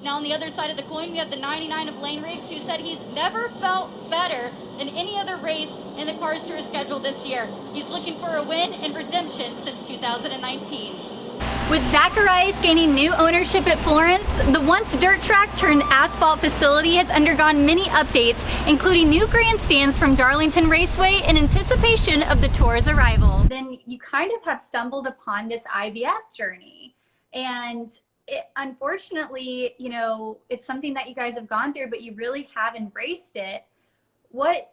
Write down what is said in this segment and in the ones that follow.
Now on the other side of the coin, we have the 99 of Lane Riggs, who said he's never felt better than any other race in the Cars Tour schedule this year. He's looking for a win and redemption since 2019. With Zacharias gaining new ownership at Florence, the once dirt track turned asphalt facility has undergone many updates, including new grandstands from Darlington Raceway in anticipation of the Tour's arrival. Then you kind of have stumbled upon this IVF journey, and unfortunately, you know, it's something that you guys have gone through, but you really have embraced it. What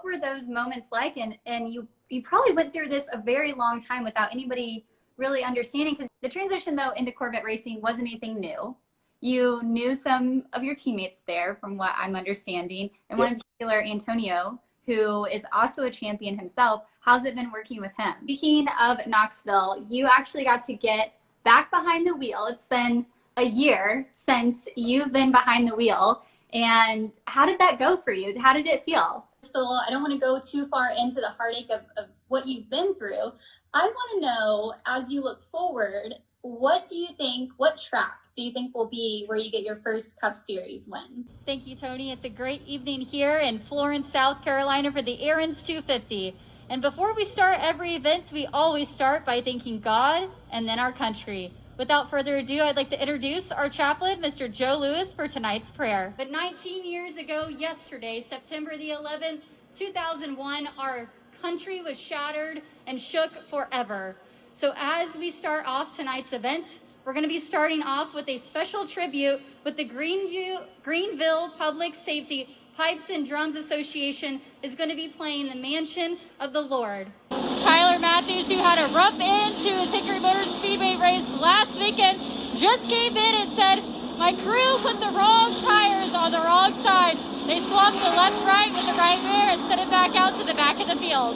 were those moments like? And you probably went through this a very long time without anybody really understanding, because the transition though into Corvette racing wasn't anything new. You knew some of your teammates there from what I'm understanding, and one in particular, Antonio, who is also a champion himself. How's it been working with him? Speaking of Knoxville, you actually got to get back behind the wheel. It's been a year since you've been behind the wheel, and how did that go for you? How did it feel? So I don't want to go too far into the heartache of what you've been through. I want to know, as you look forward, what track do you think will be where you get your first Cup Series win? Thank you, Tony. It's a great evening here in Florence, South Carolina for the Aaron's 250. And before we start every event, we always start by thanking God and then our country. Without further ado, I'd like to introduce our chaplain, Mr. Joe Lewis, for tonight's prayer. But 19 years ago yesterday, September the 11th, 2001, our country was shattered and shook forever. So as we start off tonight's event, we're going to be starting off with a special tribute with the Greenville Public Safety Pipes and Drums Association is going to be playing the Mansion of the Lord. Tyler Matthews, who had a rough end to his Hickory Motor Speedway race last weekend, just came in and said, "My crew put the wrong tires on the wrong side. They swapped the left-right with the right rear and sent it back out to the back of the field."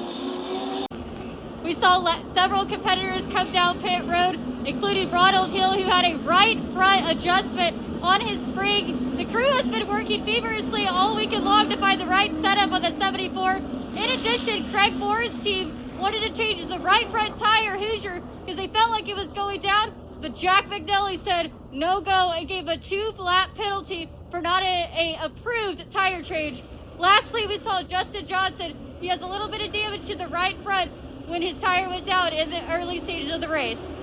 We saw several competitors come down pit road, including Ronald Hill, who had a right front adjustment on his spring. The crew has been working feverishly all weekend long to find the right setup on the 74. In addition, Craig Moore's team wanted to change the right front tire, Hoosier, because they felt like it was going down, but Jack McNally said no go and gave a 2-lap penalty for not a approved tire change. Lastly, we saw Justin Johnson. He has a little bit of damage to the right front when his tire went down in the early stages of the race.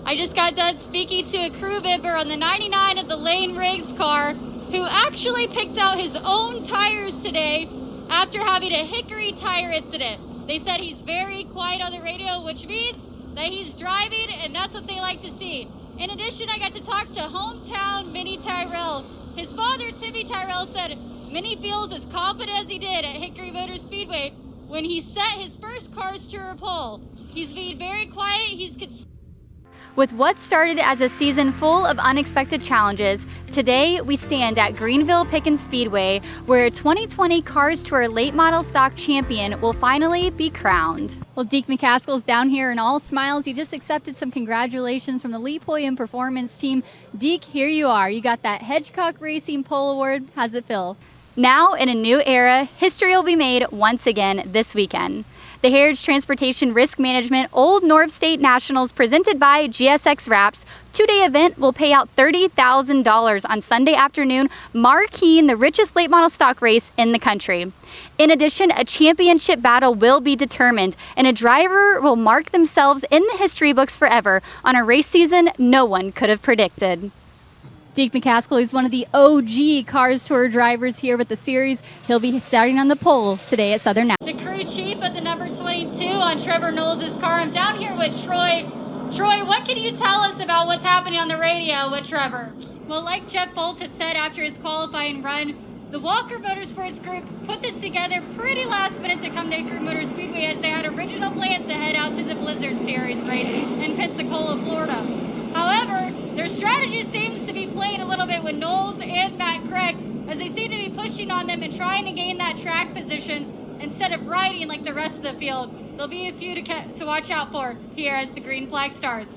I just got done speaking to a crew member on the 99 of the Lane Riggs car, who actually picked out his own tires today after having a Hickory tire incident. They said he's very quiet on the radio, which means that he's driving, and that's what they like to see. In addition, I got to talk to hometown Minnie Tyrell. His father, Timmy Tyrell, said Minnie feels as confident as he did at Hickory Motor Speedway when he set his first Cars Tour pole. He's being very quiet. With what started as a season full of unexpected challenges, today we stand at Greenville Pickens Speedway, where a 2020 Cars Tour late model stock champion will finally be crowned. Well, Deke McCaskill's down here and all smiles. He just accepted some congratulations from the Lee Pulliam Performance team. Deke, here you are. You got that Hedgecock Racing Pole Award. How's it feel? Now, in a new era, history will be made once again this weekend. The Heritage Transportation Risk Management Old North State Nationals, presented by GSX Wraps, two-day event will pay out $30,000 on Sunday afternoon, marqueing the richest late model stock race in the country. In addition, a championship battle will be determined, and a driver will mark themselves in the history books forever on a race season no one could have predicted. Deke McCaskill is one of the OG Cars Tour drivers here with the series. He'll be starting on the pole today at Southern National. The crew chief at the number 22 on Trevor Knowles' car. I'm down here with Troy. Troy, what can you tell us about what's happening on the radio with Trevor? Well, like Jeff Bolt had said after his qualifying run, the Walker Motorsports group put this together pretty last minute to come to Hickory Motor Speedway, as they had original plans to head out to the Blizzard Series race in Pensacola, Florida. However, their strategy seems to be playing a little bit with Knowles and Matt Craig, as they seem to be pushing on them and trying to gain that track position instead of riding like the rest of the field. There'll be a few to watch out for here as the green flag starts.